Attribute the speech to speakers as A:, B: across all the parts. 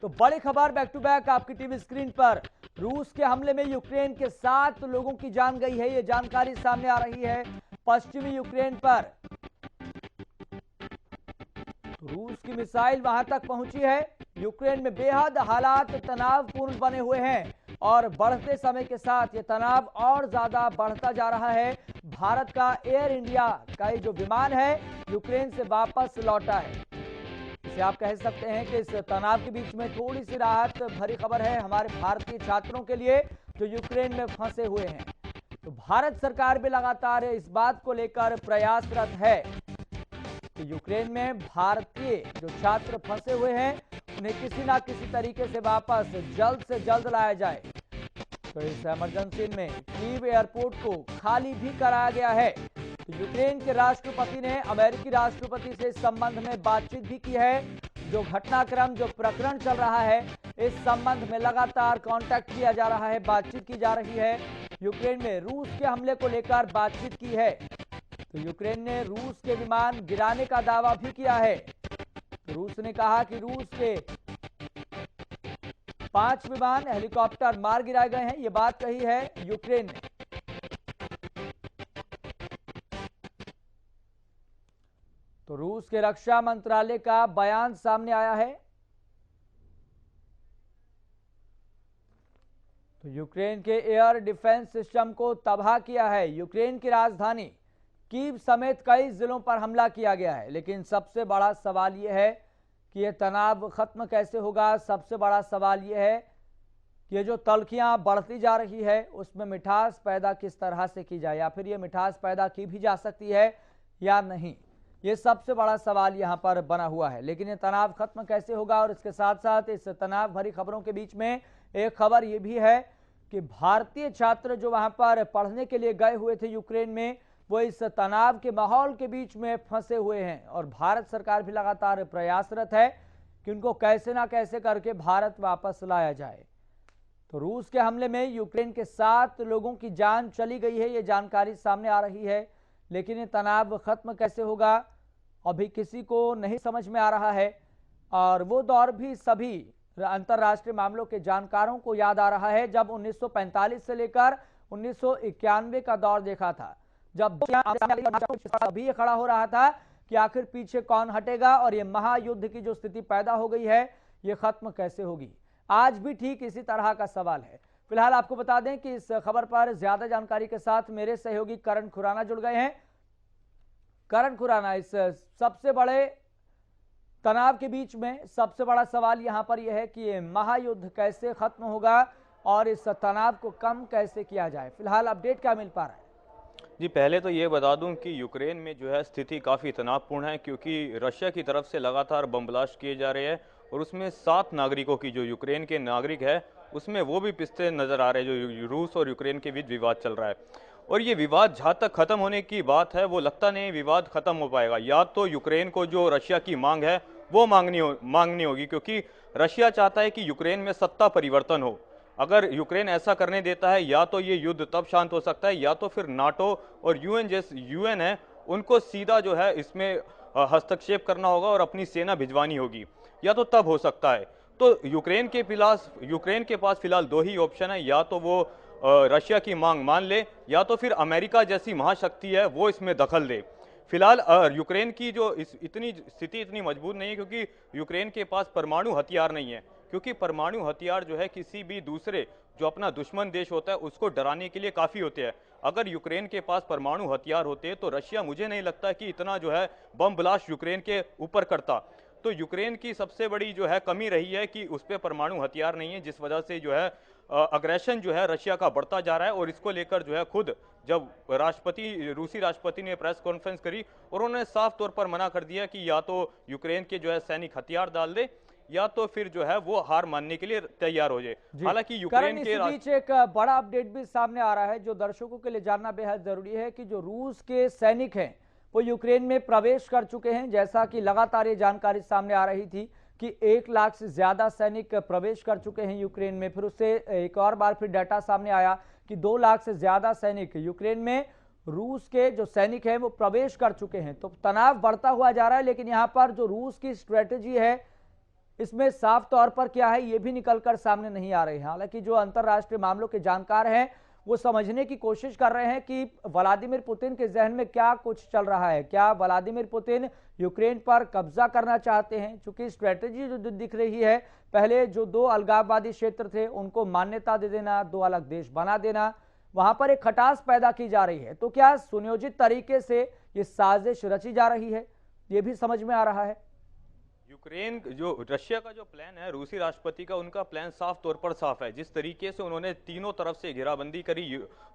A: तो बड़ी खबर बैक टू बैक आपकी टीवी स्क्रीन पर। रूस के हमले में यूक्रेन के 7 लोगों की जान गई है, ये जानकारी सामने आ रही है पश्चिमी यूक्रेन पर। तो रूस की मिसाइल वहां तक पहुंची है। यूक्रेन में बेहद हालात तनावपूर्ण बने हुए हैं और बढ़ते समय के साथ ये तनाव और ज्यादा बढ़ता जा रहा है। भारत का एयर इंडिया का ये जो विमान है यूक्रेन से वापस लौटा है। इसे आप कह सकते हैं कि इस तनाव के बीच में थोड़ी सी राहत भरी खबर है हमारे भारतीय छात्रों के लिए जो यूक्रेन में फंसे हुए हैं। तो भारत सरकार भी लगातार इस बात को लेकर प्रयासरत है कि यूक्रेन में भारतीय जो छात्र फंसे हुए हैं उन्हें किसी ना किसी तरीके से वापस जल्द से जल्द लाया जाए। तो इस इमरजेंसी में कीव एयरपोर्ट को खाली भी कराया गया है। तो यूक्रेन के राष्ट्रपति ने अमेरिकी राष्ट्रपति से इस संबंध में बातचीत भी की है। जो घटनाक्रम जो प्रकरण चल रहा है इस संबंध में लगातार कांटेक्ट किया जा रहा है, बातचीत की जा रही है। यूक्रेन में रूस के हमले को लेकर बातचीत की है। तो यूक्रेन ने रूस के विमान गिराने का दावा भी किया है। तो रूस ने कहा कि रूस के 5 विमान हेलीकॉप्टर मार गिराए गए हैं, ये बात कही है यूक्रेन ने। तो रूस के रक्षा मंत्रालय का बयान सामने आया है। तो यूक्रेन के एयर डिफेंस सिस्टम को तबाह किया है। यूक्रेन की राजधानी कीव समेत कई जिलों पर हमला किया गया है। लेकिन सबसे बड़ा सवाल यह है कि यह तनाव खत्म कैसे होगा। सबसे बड़ा सवाल यह है कि ये जो तल्खियां बढ़ती जा रही है उसमें मिठास पैदा किस तरह से की जाए, या फिर ये मिठास पैदा की भी जा सकती है या नहीं, ये सबसे बड़ा सवाल यहां पर बना हुआ है। लेकिन ये तनाव खत्म कैसे होगा। और इसके साथ साथ इस तनाव भरी खबरों के बीच में एक खबर ये भी है कि भारतीय छात्र जो वहां पर पढ़ने के लिए गए हुए थे यूक्रेन में, वो इस तनाव के माहौल के बीच में फंसे हुए हैं और भारत सरकार भी लगातार प्रयासरत है कि उनको कैसे ना कैसे करके भारत वापस लाया जाए। तो रूस के हमले में यूक्रेन के 7 लोगों की जान चली गई है, ये जानकारी सामने आ रही है। लेकिन ये तनाव खत्म कैसे होगा अभी किसी को नहीं समझ में आ रहा है। और वो दौर भी सभी अंतर्राष्ट्रीय मामलों के जानकारों को याद आ रहा है जब 1945 से लेकर 1991 का दौर देखा था, जब अभी ये खड़ा हो रहा था कि आखिर पीछे कौन हटेगा और ये महायुद्ध की जो स्थिति पैदा हो गई है ये खत्म कैसे होगी। आज भी ठीक इसी तरह का सवाल है। फिलहाल आपको बता दें कि इस खबर पर ज्यादा जानकारी के साथ मेरे सहयोगी करण खुराना जुड़ गए हैं। करण खुराना, इस सबसे बड़े तनाव के बीच में सबसे बड़ा सवाल यहां पर यह है कि ये महायुद्ध कैसे खत्म होगा और इस तनाव को कम कैसे किया जाए। फिलहाल अपडेट क्या मिल पा रहा है?
B: जी, पहले तो ये बता दूं कि यूक्रेन में जो है स्थिति काफ़ी तनावपूर्ण है, क्योंकि रशिया की तरफ से लगातार बम ब्लास्ट किए जा रहे हैं और उसमें 7 नागरिकों की, जो यूक्रेन के नागरिक है उसमें वो भी पिसते नजर आ रहे हैं। जो रूस और यूक्रेन के बीच विवाद चल रहा है और ये विवाद जहाँ तक खत्म होने की बात है वो लगता नहीं विवाद खत्म हो पाएगा। या तो यूक्रेन को जो रशिया की मांग है वो मांगनी होगी, क्योंकि रशिया चाहता है कि यूक्रेन में सत्ता परिवर्तन हो। अगर यूक्रेन ऐसा करने देता है या तो ये युद्ध तब शांत हो सकता है, या तो फिर नाटो और यूएन है उनको सीधा जो है इसमें हस्तक्षेप करना होगा और अपनी सेना भिजवानी होगी, या तो तब हो सकता है। तो यूक्रेन के पास फिलहाल 2 ही ऑप्शन है, या तो वो रशिया की मांग मान ले या तो फिर अमेरिका जैसी महाशक्ति है वो इसमें दखल दे। फिलहाल यूक्रेन की जो स्थिति इतनी मजबूत नहीं है, क्योंकि यूक्रेन के पास परमाणु हथियार नहीं है। क्योंकि परमाणु हथियार जो है किसी भी दूसरे जो अपना दुश्मन देश होता है उसको डराने के लिए काफ़ी होते हैं। अगर यूक्रेन के पास परमाणु हथियार होते तो रशिया मुझे नहीं लगता कि इतना जो है बम ब्लास्ट यूक्रेन के ऊपर करता। तो यूक्रेन की सबसे बड़ी जो है कमी रही है कि उस पर परमाणु हथियार नहीं है, जिस वजह से जो है अग्रेशन जो है रशिया का बढ़ता जा रहा है। और इसको लेकर जो है खुद जब रूसी राष्ट्रपति ने प्रेस कॉन्फ्रेंस करी और उन्होंने साफ तौर पर मना कर दिया कि या तो यूक्रेन के जो है सैनिक हथियार डाल दे या तो फिर जो है वो हार मानने के लिए तैयार हो जाए। हालांकि यूक्रेन के
A: बीच एक बड़ा अपडेट भी सामने आ रहा है जो दर्शकों के लिए जानना बेहद जरूरी है कि जो रूस के सैनिक हैं वो यूक्रेन में प्रवेश कर चुके हैं। जैसा कि लगातार ये जानकारी सामने आ रही थी कि 1 लाख से ज्यादा सैनिक प्रवेश कर चुके हैं यूक्रेन में। फिर उससे एक और बार फिर डाटा सामने आया कि 2 लाख से ज्यादा सैनिक यूक्रेन में रूस के जो सैनिक हैं वो प्रवेश कर चुके हैं। तो तनाव बढ़ता हुआ जा रहा है। लेकिन यहाँ पर जो रूस की स्ट्रेटेजी है इसमें साफ तौर पर क्या है ये भी निकलकर सामने नहीं आ रही है। हालांकि जो अंतर्राष्ट्रीय मामलों के जानकार हैं वो समझने की कोशिश कर रहे हैं कि व्लादिमीर पुतिन के जहन में क्या कुछ चल रहा है। क्या व्लादिमीर पुतिन यूक्रेन पर कब्जा करना चाहते हैं? चूंकि स्ट्रेटेजी जो दिख रही है, पहले जो 2 अलगाववादी क्षेत्र थे उनको मान्यता दे देना, 2 अलग देश बना देना, वहां पर एक खटास पैदा की जा रही है। तो क्या सुनियोजित तरीके से ये साजिश रची जा रही है, ये भी समझ में आ रहा है।
B: यूक्रेन जो रशिया का जो प्लान है, रूसी राष्ट्रपति का, उनका प्लान साफ तौर पर साफ है। जिस तरीके से उन्होंने तीनों तरफ से घेराबंदी करी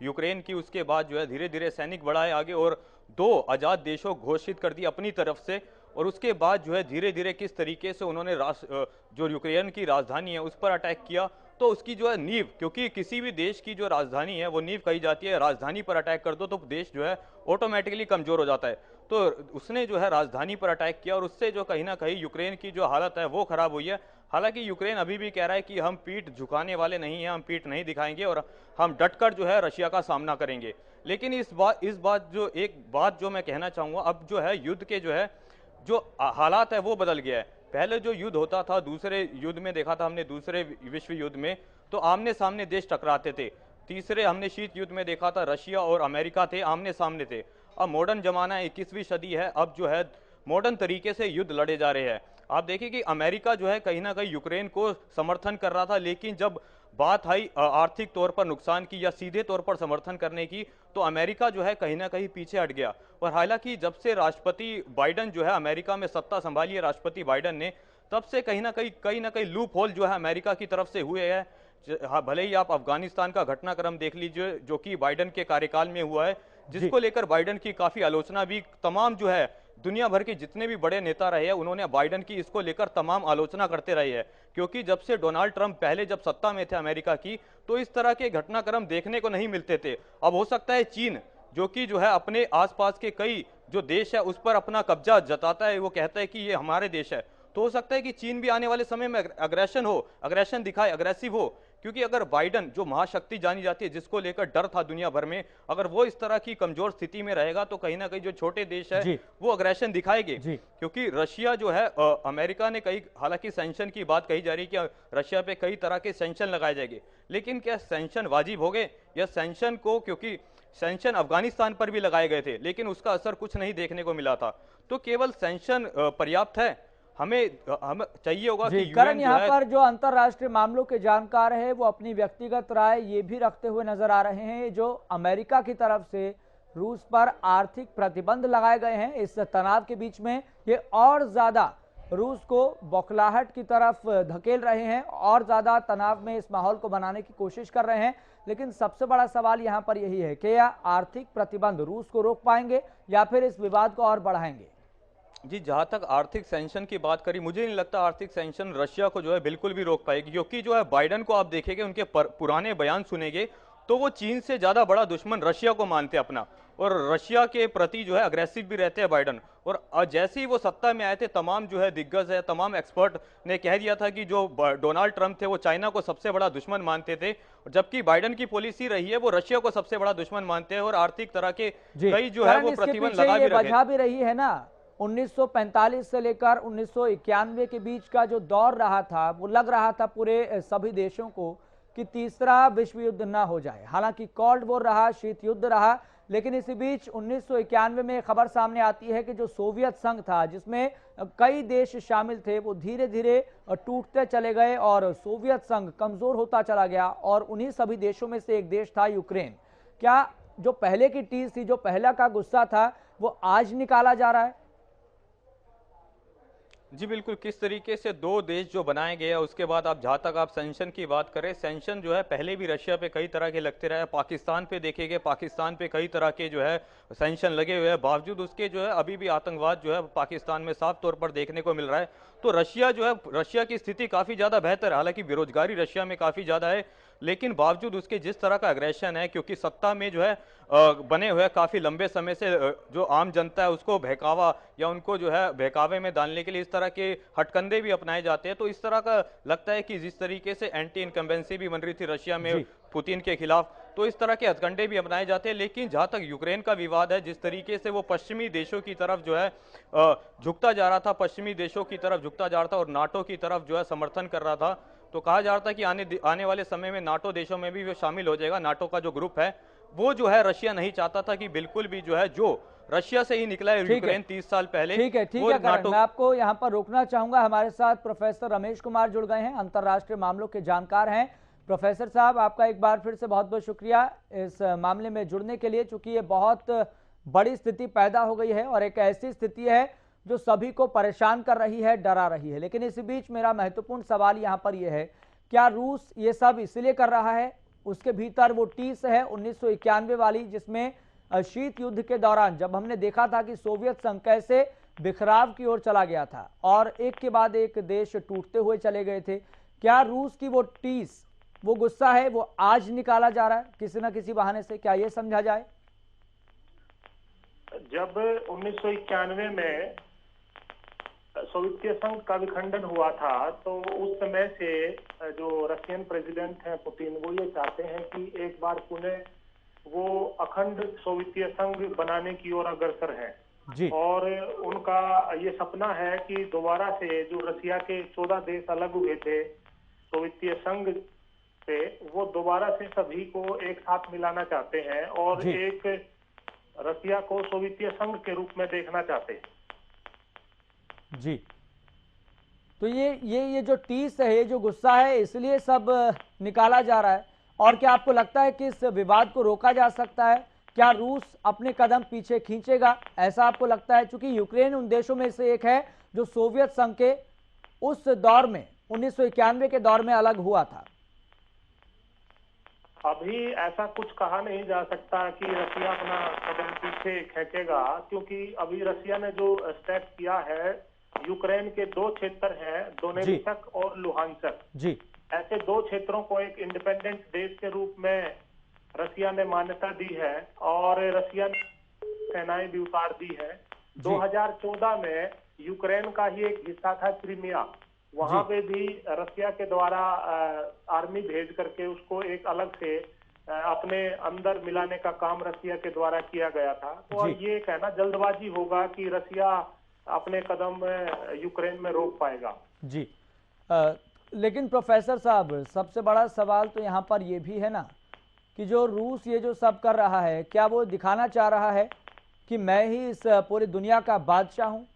B: यूक्रेन की, उसके बाद जो है धीरे धीरे सैनिक बढ़ाए आगे और 2 आजाद देशों घोषित कर दी अपनी तरफ से, और उसके बाद जो है धीरे धीरे किस तरीके से उन्होंने जो यूक्रेन की राजधानी है उस पर अटैक किया। तो उसकी जो है नींव, क्योंकि किसी भी देश की जो राजधानी है वो नींव कही जाती है, राजधानी पर अटैक कर दो तो देश जो है ऑटोमेटिकली कमजोर हो जाता है। तो उसने जो है राजधानी पर अटैक किया और उससे जो कहीं ना कहीं यूक्रेन की जो हालत है वो खराब हुई है। हालांकि यूक्रेन अभी भी कह रहा है कि हम पीठ झुकाने वाले नहीं हैं, हम पीठ नहीं दिखाएंगे और हम डटकर जो है रशिया का सामना करेंगे। लेकिन एक बात जो मैं कहना चाहूंगा, अब जो है युद्ध के जो है जो हालात है वो बदल गया है। पहले जो युद्ध होता था, दूसरे युद्ध में देखा था हमने, दूसरे विश्व युद्ध में तो आमने सामने देश टकराते थे। तीसरे हमने शीत युद्ध में देखा था, रशिया और अमेरिका थे, आमने सामने थे। अब मॉडर्न जमाना है, 21वीं सदी है, अब जो है मॉडर्न तरीके से युद्ध लड़े जा रहे हैं। आप देखिए कि अमेरिका जो है कहीं ना कहीं यूक्रेन को समर्थन कर रहा था, लेकिन जब बात आई आर्थिक तौर पर नुकसान की या सीधे तौर पर समर्थन करने की, तो अमेरिका जो है कहीं ना कहीं पीछे हट गया। और हालांकि जब से राष्ट्रपति बाइडन जो है अमेरिका में सत्ता संभाली है, राष्ट्रपति बाइडन ने, तब से कहीं ना कहीं लूप होल जो है अमेरिका की तरफ से हुए हैं। भले ही आप अफगानिस्तान का घटनाक्रम देख लीजिए जो कि बाइडन के कार्यकाल में हुआ है, जिसको लेकर बाइडन की काफी आलोचना भी, तमाम जो है दुनिया भर के जितने भी बड़े नेता रहे हैं उन्होंने बाइडन की इसको लेकर तमाम आलोचना करते रहे हैं। क्योंकि जब से डोनाल्ड ट्रंप पहले जब सत्ता में थे अमेरिका की, तो इस तरह के घटनाक्रम देखने को नहीं मिलते थे। अब हो सकता है चीन जो कि जो है अपने आसपास के कई जो देश है उस पर अपना कब्जा जताता है, वो कहता है कि ये हमारे देश है, तो हो सकता है कि चीन भी आने वाले समय में अग्रेशन दिखाए, अग्रेसिव हो। क्योंकि अगर बाइडन जो महाशक्ति जानी जाती है, जिसको लेकर डर था दुनिया भर में, अगर वो इस तरह की कमजोर स्थिति में रहेगा तो कहीं ना कहीं जो छोटे देश है वो अग्रेशन दिखाएंगे। क्योंकि रशिया जो है अमेरिका ने कई, हालांकि सैंक्शन की बात कही जा रही है कि रशिया पे कई तरह के सैंक्शन लगाए जाएंगे, लेकिन क्या सैंक्शन वाजिब हो गए? या सैंक्शन को, क्योंकि सैंक्शन अफगानिस्तान पर भी लगाए गए थे लेकिन उसका असर कुछ नहीं देखने को मिला था, तो केवल सैंक्शन पर्याप्त है? हमें चाहिए होगा कि
A: करण, यहाँ पर जो अंतर्राष्ट्रीय मामलों के जानकार है वो अपनी व्यक्तिगत राय ये भी रखते हुए नजर आ रहे हैं, जो अमेरिका की तरफ से रूस पर आर्थिक प्रतिबंध लगाए गए हैं, इस तनाव के बीच में ये और ज्यादा रूस को बौखलाहट की तरफ धकेल रहे हैं, और ज्यादा तनाव में इस माहौल को बनाने की कोशिश कर रहे हैं। लेकिन सबसे बड़ा सवाल यहाँ पर यही है कि या आर्थिक प्रतिबंध रूस को रोक पाएंगे या फिर इस विवाद को और बढ़ाएंगे?
B: जी, जहां तक आर्थिक सैंक्शन की बात करी, मुझे नहीं लगता आर्थिक सैंक्शन रशिया को जो है बिल्कुल भी रोक पाएगी। क्योंकि जो है बाइडन को आप देखेंगे, उनके पुराने बयान सुनेंगे तो वो चीन से ज्यादा बड़ा दुश्मन रशिया को मानते अपना, और रशिया के प्रति जो है अग्रेसिव भी रहते हैं बाइडन। और जैसे ही वो सत्ता में आए थे, तमाम जो है दिग्गज है, तमाम एक्सपर्ट ने कह दिया था कि जो डोनाल्ड ट्रंप थे वो चाइना को सबसे बड़ा दुश्मन मानते थे, जबकि बाइडन की पॉलिसी रही है वो रशिया को सबसे बड़ा दुश्मन मानते हैं और आर्थिक तरह के कई जो है वो प्रतिबंध लगा
A: भी रही है ना। 1945 से लेकर 1991 के बीच का जो दौर रहा था, वो लग रहा था पूरे सभी देशों को कि तीसरा विश्व युद्ध ना हो जाए। हालांकि कोल्ड वॉर रहा, शीत युद्ध रहा, लेकिन इसी बीच 1991 में खबर सामने आती है कि जो सोवियत संघ था, जिसमें कई देश शामिल थे, वो धीरे धीरे टूटते चले गए और सोवियत संघ कमजोर होता चला गया, और उन्हीं सभी देशों में से एक देश था यूक्रेन। क्या जो पहले की टीस थी, जो पहला का गुस्सा था, वो आज निकाला जा रहा है?
B: जी बिल्कुल, किस तरीके से 2 देश जो बनाए गए हैं, उसके बाद आप जहां तक आप सैंक्शन की बात करें, सैंक्शन जो है पहले भी रशिया पे कई तरह के लगते रहे, पाकिस्तान पे देखेंगे, पाकिस्तान पे कई तरह के जो है सैंक्शन लगे हुए हैं, बावजूद उसके जो है अभी भी आतंकवाद जो है पाकिस्तान में साफ तौर पर देखने को मिल रहा है। तो रशिया जो है, रशिया की स्थिति काफी ज्यादा बेहतर है, हालांकि बेरोजगारी रशिया में काफी ज्यादा है, लेकिन बावजूद उसके जिस तरह का अग्रेशन है, क्योंकि सत्ता में जो है बने हुए काफी लंबे समय से जो आम जनता है उसको बहकावा या उनको जो है बहकावे में डालने के लिए इस तरह के हटकंडे भी अपनाए जाते हैं। तो इस तरह का लगता है कि जिस तरीके से एंटी इनकम्बेंसी भी बन रही थी रशिया में पुतिन के खिलाफ, तो इस तरह के हथकंडे भी अपनाए जाते हैं। लेकिन जहां तक यूक्रेन का विवाद है, जिस तरीके से वो पश्चिमी देशों की तरफ जो है झुकता जा रहा था, पश्चिमी देशों की तरफ झुकता जा रहा था और नाटो की तरफ जो है समर्थन कर रहा था, तो कहा जा रहा था कि आने वाले समय में नाटो देशों में भी वो शामिल हो जाएगा। नाटो का जो ग्रुप है वो जो है रशिया नहीं चाहता था कि बिल्कुल भी जो है, जो रशिया से ही निकला है यूक्रेन 30 साल पहले,
A: ठीक है
B: वो
A: करण,
B: नाटो।
A: मैं आपको यहाँ पर रोकना चाहूंगा। हमारे साथ प्रोफेसर रमेश कुमार जुड़ गए हैं, अंतर्राष्ट्रीय मामलों के जानकार हैं। प्रोफेसर साहब, आपका एक बार फिर से बहुत बहुत शुक्रिया इस मामले में जुड़ने के लिए, चूंकि ये बहुत बड़ी स्थिति पैदा हो गई है और एक ऐसी स्थिति है जो सभी को परेशान कर रही है, डरा रही है। लेकिन इसी बीच मेरा महत्वपूर्ण सवाल यहाँ पर यह है, क्या रूस ये सब इसलिए कर रहा है, उसके भीतर वो टीस है 1991 वाली, जिसमें शीत युद्ध के दौरान जब हमने देखा था कि सोवियत संघ कैसे बिखराव की ओर चला गया था और एक के बाद एक देश टूटते हुए चले गए थे, क्या रूस की वो टीस, वो गुस्सा है, वो आज निकाला जा रहा है किसी न किसी बहाने से? क्या ये समझा जाए?
C: जब 1991 में सोवियत संघ का विखंडन हुआ था, तो उस समय से जो रशियन प्रेसिडेंट हैं पुतिन, वो ये चाहते हैं कि एक बार पुनः वो अखंड सोवियत संघ बनाने की ओर अग्रसर हैं और उनका ये सपना है कि दोबारा से जो रशिया के 14 देश अलग हुए थे सोवियत संघ से, वो दोबारा से सभी को एक साथ मिलाना चाहते हैं और एक रशिया को सोवियत संघ के रूप में देखना चाहते हैं।
A: जी, तो ये जो टीस है, ये जो गुस्सा है, इसलिए सब निकाला जा रहा है। और क्या आपको लगता है कि इस विवाद को रोका जा सकता है? क्या रूस अपने कदम पीछे खींचेगा, ऐसा आपको लगता है? चूंकि यूक्रेन उन देशों में से एक है जो सोवियत संघ के उस दौर में 1991 के दौर में अलग हुआ था।
C: अभी ऐसा कुछ कहा नहीं जा सकता कि रशिया अपना कदम पीछे खींचेगा, क्योंकि अभी रशिया ने जो स्टेप किया है, यूक्रेन के 2 क्षेत्र हैं, दोनेत्स्क और लुहांस्क जी, ऐसे 2 क्षेत्रों को एक इंडिपेंडेंट देश के रूप में रशिया ने मान्यता दी है और रशिया ने सेनाएं भी उतार दी है। 2014 में यूक्रेन का ही एक हिस्सा था क्रीमिया, वहां पे भी रशिया के द्वारा आर्मी भेज करके उसको एक अलग से अपने अंदर मिलाने का काम रशिया के द्वारा किया गया था। तो ये कहना जल्दबाजी होगा कि रशिया अपने कदम यूक्रेन में रोक पाएगा।
A: जी, लेकिन प्रोफेसर साहब, सबसे बड़ा सवाल तो यहाँ पर ये भी है ना कि जो रूस ये जो सब कर रहा है, क्या वो दिखाना चाह रहा है कि मैं ही इस पूरी दुनिया का बादशाह हूँ?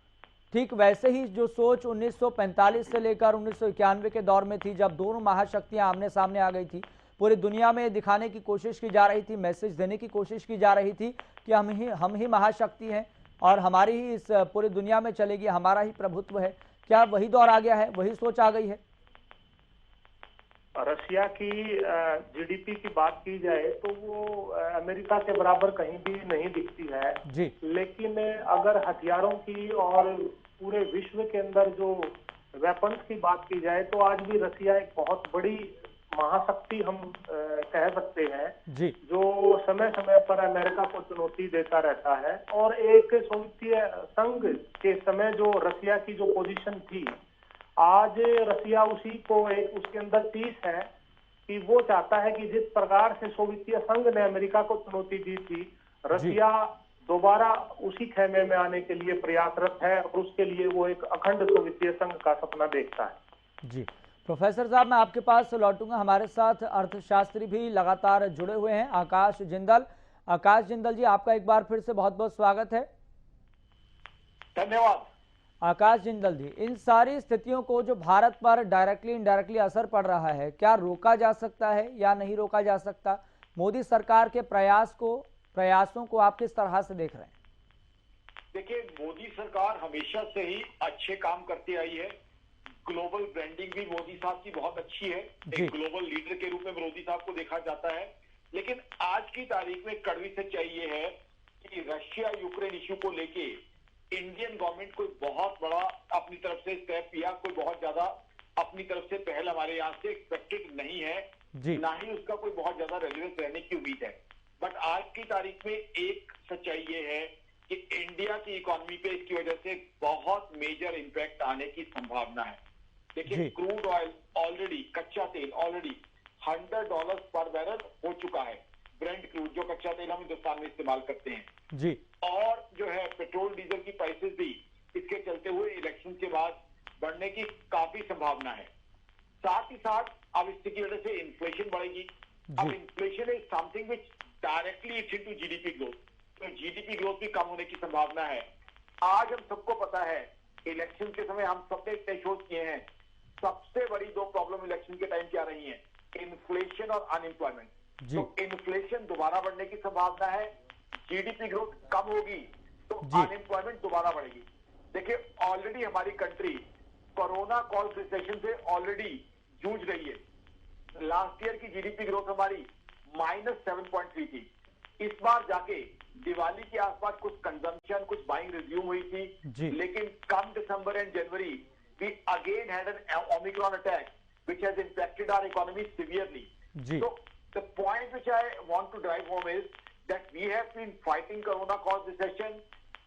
A: ठीक वैसे ही जो सोच 1945 से लेकर 1991 के दौर में थी, जब दोनों महाशक्तियां आमने सामने आ गई थी, पूरी दुनिया में दिखाने की कोशिश की जा रही थी, मैसेज देने की कोशिश की जा रही थी कि हम ही महाशक्ति हैं और हमारी ही इस पूरी दुनिया में चलेगी, हमारा ही प्रभुत्व है। क्या वही दौर आ गया है, वही सोच आ गई है?
C: रशिया की जीडीपी की बात की जाए तो वो अमेरिका के बराबर कहीं भी नहीं दिखती है जी। लेकिन अगर हथियारों की और पूरे विश्व के अंदर जो वेपन्स की बात की जाए तो आज भी रशिया एक बहुत बड़ी महाशक्ति हम कह सकते हैं जी, जो समय समय पर अमेरिका को चुनौती देता रहता है। और एक सोवियत संघ के समय जो रशिया की जो पोजीशन थी, आज रशिया उसी को एक उसके अंदर टीस है कि वो चाहता है कि जिस प्रकार से सोवियत संघ ने अमेरिका को चुनौती दी थी, रशिया दोबारा उसी खेमे में आने के लिए प्रयासरत है और उसके लिए वो एक अखंड सोवियत संघ का सपना देखता है।
A: जी, प्रोफेसर साहब, मैं आपके पास लौटूंगा। हमारे साथ अर्थशास्त्री भी लगातार जुड़े हुए हैं, आकाश जिंदल। आकाश जिंदल जी, आपका एक बार फिर से बहुत बहुत स्वागत है।
D: धन्यवाद।
A: आकाश जिंदल जी, इन सारी स्थितियों को जो भारत पर डायरेक्टली इनडायरेक्टली असर पड़ रहा है, क्या रोका जा सकता है या नहीं रोका जा सकता? मोदी सरकार के प्रयासों को आप किस तरह से देख रहे हैं?
D: देखिए, मोदी सरकार हमेशा से ही अच्छे काम करती आई है। ग्लोबल ब्रांडिंग भी मोदी साहब की बहुत अच्छी है, एक ग्लोबल लीडर के रूप में मोदी साहब को देखा जाता है। लेकिन आज की तारीख में कड़वी सच्चाई ये है कि रशिया यूक्रेन इश्यू को लेके इंडियन गवर्नमेंट कोई बहुत बड़ा अपनी तरफ से स्टेप लिया, कोई बहुत ज्यादा अपनी तरफ से पहल हमारे यहाँ से एक्सपेक्टेड नहीं है, ना ही उसका कोई बहुत ज्यादा रेलेवेंस रहने की उम्मीद है। बट आज की तारीख में एक सच्चाई ये है कि इंडिया की इकोनॉमी पे इसकी वजह से बहुत मेजर इंपैक्ट आने की संभावना है। देखिए, क्रूड ऑयल ऑलरेडी, कच्चा तेल ऑलरेडी $100 पर बैरल हो चुका है। इस्तेमाल करते हैं
A: जी।
D: और जो है पेट्रोल डीजल की प्राइसेस भी इसके चलते हुए इलेक्शन के बाद बढ़ने की काफी संभावना है। साथ ही साथ अब इसकी वजह से इन्फ्लेशन बढ़ेगी। अब inflation is something which directly it's into GDP growth, तो जीडीपी ग्रोथ भी कम होने की संभावना है। आज हम सबको पता है इलेक्शन के समय हम सबने तय शोध किए हैं, सबसे बड़ी दो प्रॉब्लम इलेक्शन के टाइम क्या रही है, इन्फ्लेशन और अनएम्प्लॉयमेंट। तो इन्फ्लेशन दोबारा बढ़ने की संभावना है, जीडीपी ग्रोथ कम होगी तो अनएम्प्लॉयमेंट दोबारा बढ़ेगी। देखिए ऑलरेडी हमारी कंट्री कोरोना कॉज रिसेशन से ऑलरेडी जूझ रही है। लास्ट ईयर की जीडीपी ग्रोथ हमारी -7.3 थी। इस बार जाके दिवाली के आसपास कुछ कंजम्पशन, कुछ बाइंग रिज्यूम हुई थी, लेकिन come December and January we again had an Omicron attack which has impacted our economy severely. So the point which I want to drive home is that we have been fighting corona caused recession,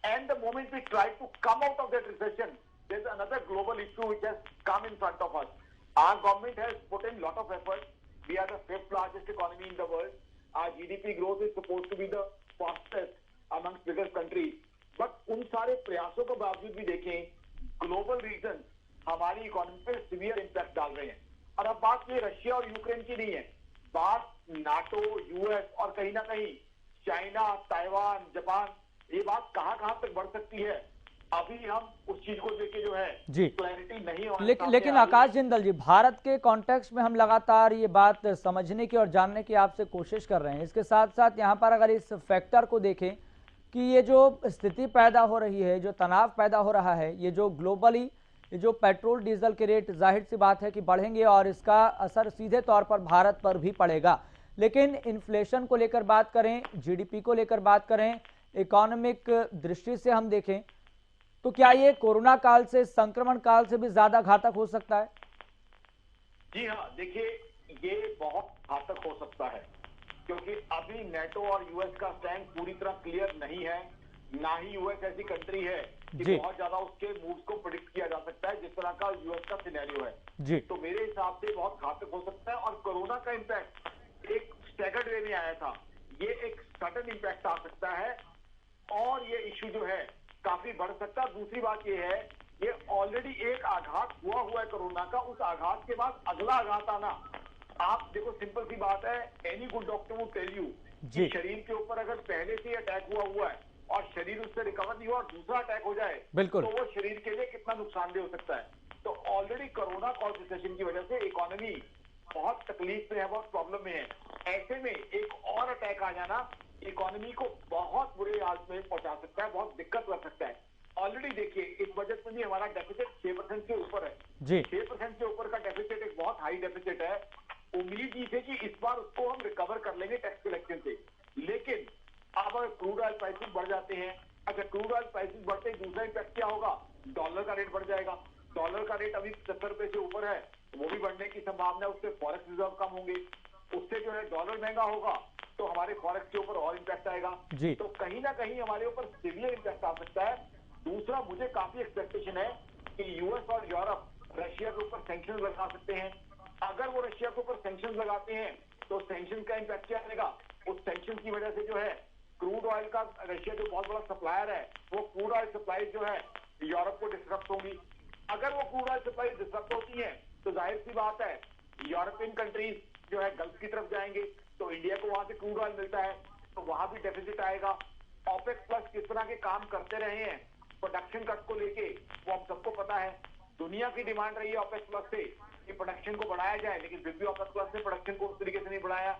D: and the moment we try to come out of that recession, there's another global issue which has come in front of us. Our government has put in lot of effort. We are the 5th largest economy in the world. Our GDP growth is supposed to be the fastest amongst biggest countries. But उन सारे प्रयासों के बावजूद भी देखें global reason हमारी economy पे severe impact डाल रहे हैं। और अब बात ये रशिया और यूक्रेन की नहीं है, बात नाटो, यूएस और कहीं ना कहीं चाइना, ताइवान, जापान, ये बात कहां तक बढ़ सकती है, अभी हम उस चीज को लेके जो है क्लैरिटी नहीं हो।
A: लेकिन आकाश जिंदल जी, भारत के कॉन्टेक्स्ट में हम लगातार ये बात समझने की और जानने की आपसे कोशिश कर रहे हैं। इसके साथ साथ यहाँ पर अगर इस फैक्टर को देखें कि ये जो स्थिति पैदा हो रही है, जो तनाव पैदा हो रहा है, ये जो ग्लोबली ये जो पेट्रोल डीजल के रेट जाहिर सी बात है कि बढ़ेंगे और इसका असर सीधे तौर पर भारत पर भी पड़ेगा। लेकिन इन्फ्लेशन को लेकर बात करें, जीडीपी को लेकर बात करें, इकोनॉमिक दृष्टि से हम देखें तो क्या ये कोरोना काल से, संक्रमण काल से भी ज्यादा घातक हो सकता है?
D: जी हाँ, देखिए ये बहुत घातक हो सकता है क्योंकि अभी नेटो और यूएस का स्टैंड पूरी तरह क्लियर नहीं है, ना ही यूएस ऐसी कंट्री है कि बहुत ज्यादा उसके मूव्स को प्रेडिक्ट किया जा सकता है जिस तरह का यूएस का सिनेरियो है। तो मेरे हिसाब से बहुत घातक हो सकता है। और कोरोना का इम्पैक्ट एक स्टैगर्ड वे में आया था, ये एक सडन इम्पैक्ट आ सकता है और ये इश्यू जो है काफी बढ़ सकता है। दूसरी बात ये है, ये ऑलरेडी एक आघात हुआ है कोरोना का, उस आघात के बाद अगला आघात आना, आप देखो सिंपल सी बात है, any good doctor would tell you कि शरीर के ऊपर अगर पहले से अटैक हुआ है और शरीर उससे रिकवर नहीं हुआ और दूसरा अटैक हो जाए तो वो शरीर के लिए कितना नुकसानदेह हो सकता है। तो ऑलरेडी कोरोना कॉज रिसेशन की वजह से इकोनॉमी बहुत तकलीफ में है, बहुत प्रॉब्लम में है। ऐसे में एक और अटैक आ जाना इकोनॉमी को बहुत बुरे हालत में पहुंचा सकता है, बहुत दिक्कत कर सकता है। ऑलरेडी देखिए इस बजट में भी हमारा डेफिसिट 6% के ऊपर है। 6% से ऊपर का डेफिसिट एक बहुत हाई डेफिसिट है। उम्मीद ये थी कि इस बार उसको हम रिकवर कर लेंगे टैक्स कलेक्शन से, लेकिन अब अगर क्रूड ऑयल प्राइसेस बढ़ जाते हैं, अगर क्रूड ऑयल प्राइसेस बढ़ते हैं दूसरा इम्पैक्ट क्या होगा, डॉलर का रेट बढ़ जाएगा। डॉलर का रेट अभी 70 रुपए से ऊपर है, वो भी बढ़ने की संभावना है, उससे फॉरेक्स रिजर्व कम होंगे, उससे जो है डॉलर महंगा होगा तो हमारे फॉरेक्स के ऊपर और इम्पैक्ट आएगा। तो कहीं ना कहीं हमारे ऊपर सीवियर इम्पैक्ट आ सकता है। दूसरा मुझे काफी एक्सपेक्टेशन है कि यूएस और यूरोप रशिया के ऊपर सैंक्शन लगा सकते हैं। अगर वो रशिया के ऊपर सैंक्शन लगाते हैं तो सैंक्शन का इम्पैक्ट क्या आएगा, उस सैंक्शन की वजह से जो है क्रूड ऑयल का, रशिया जो बहुत बड़ा सप्लायर है, वो क्रूड ऑयल सप्लाई जो है यूरोप को डिस्टर्ब होगी। अगर वो क्रूड ऑयल सप्लाई डिस्टर्ब होती है तो जाहिर सी बात है यूरोपियन कंट्रीज जो है गल्फ की तरफ जाएंगे, तो इंडिया को वहां से क्रूड ऑयल मिलता है तो वहां भी डेफिसिट आएगा। ओपेक प्लस किस तरह के काम करते रहे हैं प्रोडक्शन कट को लेके, वो हम सबको पता है। दुनिया की डिमांड रही है ओपेक प्लस से कि प्रोडक्शन को बढ़ाया जाए, लेकिन फिर भी ओपेक प्लस ने प्रोडक्शन को उस तरीके से नहीं बढ़ाया।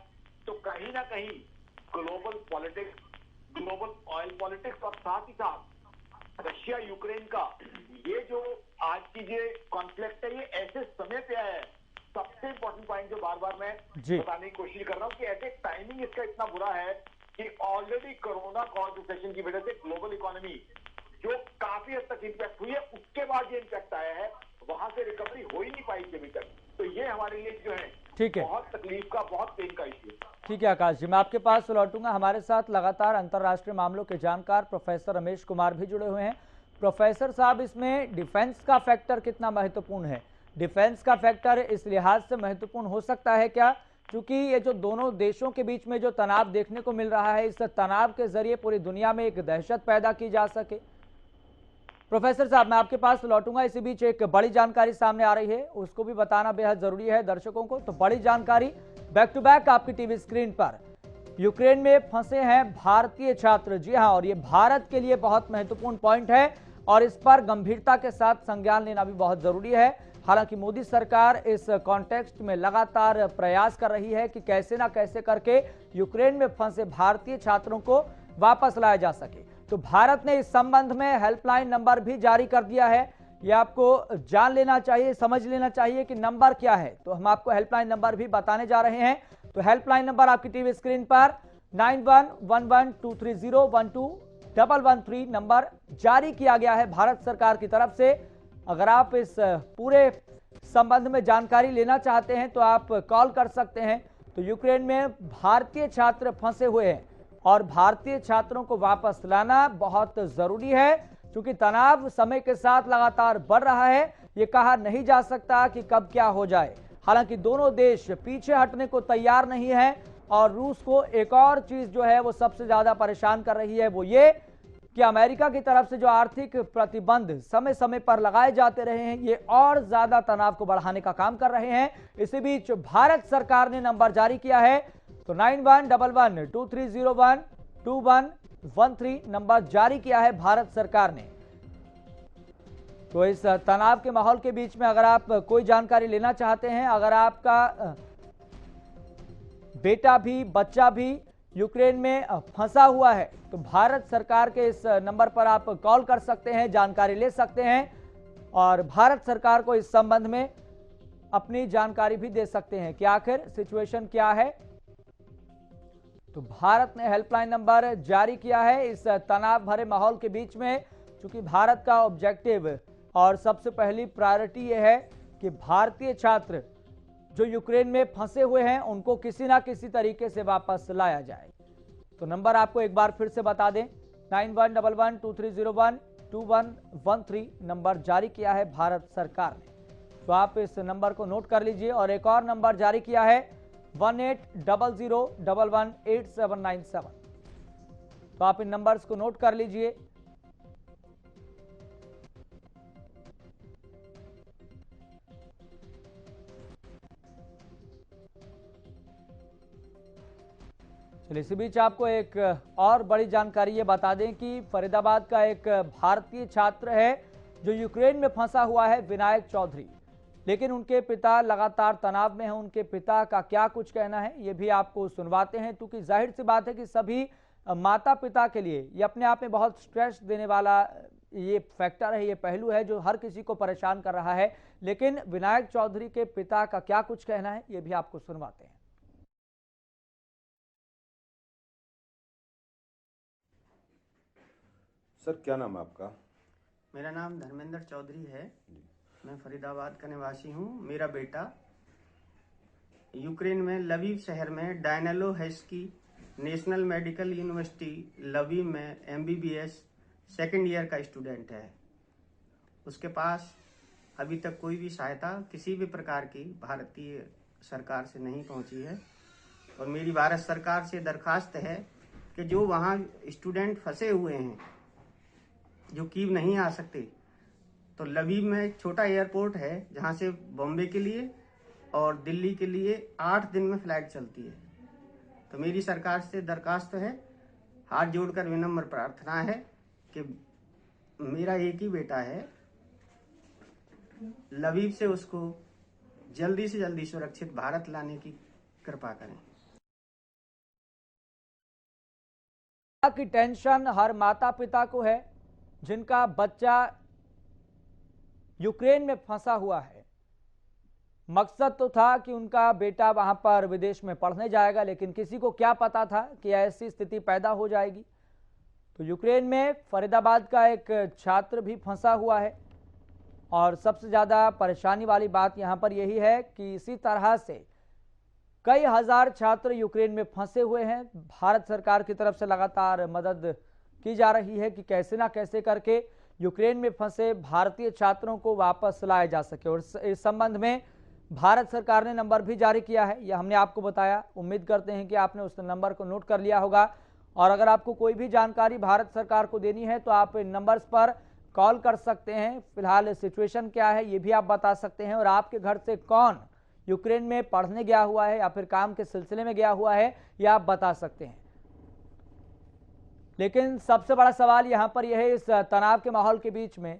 D: तो कहीं ना कहीं global politics, global oil politics और साथ ही साथ रशिया यूक्रेन का ये जो आज की जो कॉन्फ्लिक्ट है, ये ऐसे समय पे आया है। सबसे इंपॉर्टेंट पॉइंट जो बार बार मैं बताने की कोशिश कर रहा हूँ कि ऐसे टाइमिंग इसका इतना बुरा है कि ऑलरेडी कोरोना कॉज रिसेशन की वजह से ग्लोबल इकोनॉमी जो काफी हद तक इम्पैक्ट हुई है, उसके बाद ये इम्पैक्ट आया है, वहां से रिकवरी हो ही नहीं पाई अभी तक। तो ये हमारे लिए जो है बहुत तकलीफ का, बहुत पेन का इश्यू है।
A: ठीक है आकाश जी, मैं आपके पास लौटूंगा। हमारे साथ लगातार अंतर्राष्ट्रीय मामलों के जानकार प्रोफेसर रमेश कुमार भी जुड़े हुए हैं। प्रोफेसर साहब, इसमें डिफेंस का फैक्टर कितना महत्वपूर्ण है? डिफेंस का फैक्टर इस लिहाज से महत्वपूर्ण हो सकता है क्या चूंकि ये जो दोनों देशों के बीच में जो तनाव देखने को मिल रहा है, इस तनाव के जरिए पूरी दुनिया में एक दहशत पैदा की जा सके। प्रोफेसर साहब, मैं आपके पास लौटूंगा। इसी बीच एक बड़ी जानकारी सामने आ रही है, उसको भी बताना बेहद जरूरी है दर्शकों को। तो बड़ी जानकारी बैक टू बैक आपकी टीवी स्क्रीन पर। यूक्रेन में फंसे हैं भारतीय छात्र। जी हां, और ये भारत के लिए बहुत महत्वपूर्ण पॉइंट है और इस पर गंभीरता के साथ संज्ञान लेना भी बहुत जरूरी है। हालांकि मोदी सरकार इस कॉन्टेक्स्ट में लगातार प्रयास कर रही है कि कैसे ना कैसे करके यूक्रेन में फंसे भारतीय छात्रों को वापस लाया जा सके। तो भारत ने इस संबंध में हेल्पलाइन नंबर भी जारी कर दिया है। यह आपको जान लेना चाहिए, समझ लेना चाहिए कि नंबर क्या है। तो हम आपको हेल्पलाइन नंबर भी बताने जा रहे हैं। तो हेल्पलाइन नंबर आपकी टीवी स्क्रीन पर 911123012113 नंबर जारी किया गया है भारत सरकार की तरफ से। अगर आप इस पूरे संबंध में जानकारी लेना चाहते हैं तो आप कॉल कर सकते हैं। तो यूक्रेन में भारतीय छात्र फंसे हुए हैं और भारतीय छात्रों को वापस लाना बहुत जरूरी है, क्योंकि तनाव समय के साथ लगातार बढ़ रहा है। ये कहा नहीं जा सकता कि कब क्या हो जाए। हालांकि दोनों देश पीछे हटने को तैयार नहीं है और रूस को एक और चीज जो है वो सबसे ज्यादा परेशान कर रही है, वो ये कि अमेरिका की तरफ से जो आर्थिक प्रतिबंध समय समय पर लगाए जाते रहे हैं, ये और ज्यादा तनाव को बढ़ाने का काम कर रहे हैं। इसी बीच भारत सरकार ने नंबर जारी किया है। तो 911123012113 नंबर जारी किया है भारत सरकार ने। तो इस तनाव के माहौल के बीच में अगर आप कोई जानकारी लेना चाहते हैं, अगर आपका बेटा भी बच्चा भी यूक्रेन में फंसा हुआ है, तो भारत सरकार के इस नंबर पर आप कॉल कर सकते हैं, जानकारी ले सकते हैं और भारत सरकार को इस संबंध में अपनी जानकारी भी दे सकते हैं कि आखिर सिचुएशन क्या है। तो भारत ने हेल्पलाइन नंबर जारी किया है इस तनाव भरे माहौल के बीच में, क्योंकि भारत का ऑब्जेक्टिव और सबसे पहली प्रायोरिटी यह है कि भारतीय छात्र जो यूक्रेन में फंसे हुए हैं उनको किसी ना किसी तरीके से वापस लाया जाए। तो नंबर आपको एक बार फिर से बता दें, 911123012113 नंबर जारी किया है भारत सरकार ने। तो आप इस नंबर को नोट कर लीजिए। और एक और नंबर जारी किया है 1800118797। तो आप इन नंबर्स को नोट कर लीजिए। इसी बीच आपको एक और बड़ी जानकारी ये बता दें कि फरीदाबाद का एक भारतीय छात्र है जो यूक्रेन में फंसा हुआ है, विनायक चौधरी। लेकिन उनके पिता लगातार तनाव में हैं। उनके पिता का क्या कुछ कहना है ये भी आपको सुनवाते हैं, क्योंकि जाहिर सी बात है कि सभी माता पिता के लिए ये अपने आप में बहुत स्ट्रेस देने वाला ये फैक्टर है, ये पहलू है जो हर किसी को परेशान कर रहा है। लेकिन विनायक चौधरी के पिता का क्या कुछ कहना है ये भी आपको सुनवाते हैं।
E: सर, क्या नाम है आपका?
F: मेरा नाम धर्मेंद्र चौधरी है। मैं फरीदाबाद का निवासी हूँ। मेरा बेटा यूक्रेन में लवीव शहर में डायनालो हेस्की नेशनल मेडिकल यूनिवर्सिटी लवीव में MBBS सेकेंड ईयर का स्टूडेंट है। उसके पास अभी तक कोई भी सहायता किसी भी प्रकार की भारतीय सरकार से नहीं पहुंची है। और मेरी भारत सरकार से दरखास्त है कि जो वहाँ स्टूडेंट फंसे हुए हैं जो कीव नहीं आ सकते, तो लवीव में एक छोटा एयरपोर्ट है जहां से बॉम्बे के लिए और दिल्ली के लिए 8 दिन में फ्लाइट चलती है। तो मेरी सरकार से दरखास्त है, हाथ जोड़कर विनम्र प्रार्थना है कि मेरा एक ही बेटा है, लवीव से उसको जल्दी से जल्दी सुरक्षित भारत लाने की कृपा करें।
A: की टेंशन हर माता पिता को है जिनका बच्चा यूक्रेन में फंसा हुआ है। मकसद तो था कि उनका बेटा वहां पर विदेश में पढ़ने जाएगा, लेकिन किसी को क्या पता था कि ऐसी स्थिति पैदा हो जाएगी। तो यूक्रेन में फरीदाबाद का एक छात्र भी फंसा हुआ है और सबसे ज्यादा परेशानी वाली बात यहां पर यही है कि इसी तरह से कई हजार छात्र यूक्रेन में फंसे हुए हैं। भारत सरकार की तरफ से लगातार मदद की जा रही है कि कैसे ना कैसे करके यूक्रेन में फंसे भारतीय छात्रों को वापस लाया जा सके। और इस संबंध में भारत सरकार ने नंबर भी जारी किया है, यह हमने आपको बताया। उम्मीद करते हैं कि आपने उस नंबर को नोट कर लिया होगा। और अगर आपको कोई भी जानकारी भारत सरकार को देनी है तो आप इन नंबर्स पर कॉल कर सकते हैं। फिलहाल सिचुएशन क्या है ये भी आप बता सकते हैं, और आपके घर से कौन यूक्रेन में पढ़ने गया हुआ है या फिर काम के सिलसिले में गया हुआ है ये आप बता सकते हैं। लेकिन सबसे बड़ा सवाल यहां पर यह है, इस तनाव के माहौल के बीच में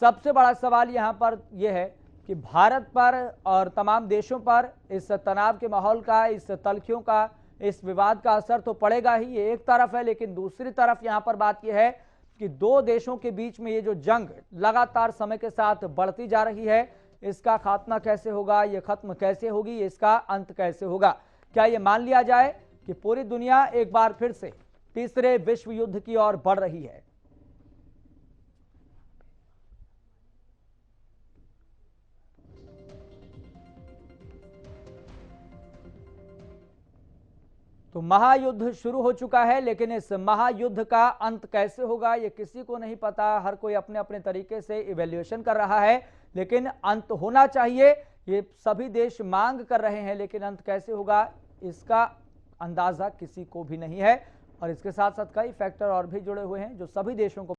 A: सबसे बड़ा सवाल यहां पर यह है कि भारत पर और तमाम देशों पर इस तनाव के माहौल का, इस तल्खियों का, इस विवाद का असर तो पड़ेगा ही, ये एक तरफ है। लेकिन दूसरी तरफ यहां पर बात यह है कि दो देशों के बीच में ये जो जंग लगातार समय के साथ बढ़ती जा रही है, इसका खात्मा कैसे होगा, ये खत्म कैसे होगी, इसका अंत कैसे होगा। क्या ये मान लिया जाए कि पूरी दुनिया एक बार फिर से तीसरे विश्व युद्ध की ओर बढ़ रही है? तो महायुद्ध शुरू हो चुका है, लेकिन इस महायुद्ध का अंत कैसे होगा ये किसी को नहीं पता। हर कोई अपने अपने तरीके से इवैल्यूएशन कर रहा है, लेकिन अंत होना चाहिए ये सभी देश मांग कर रहे हैं। लेकिन अंत कैसे होगा इसका अंदाजा किसी को भी नहीं है। और इसके साथ साथ कई फैक्टर और भी जुड़े हुए हैं जो सभी देशों को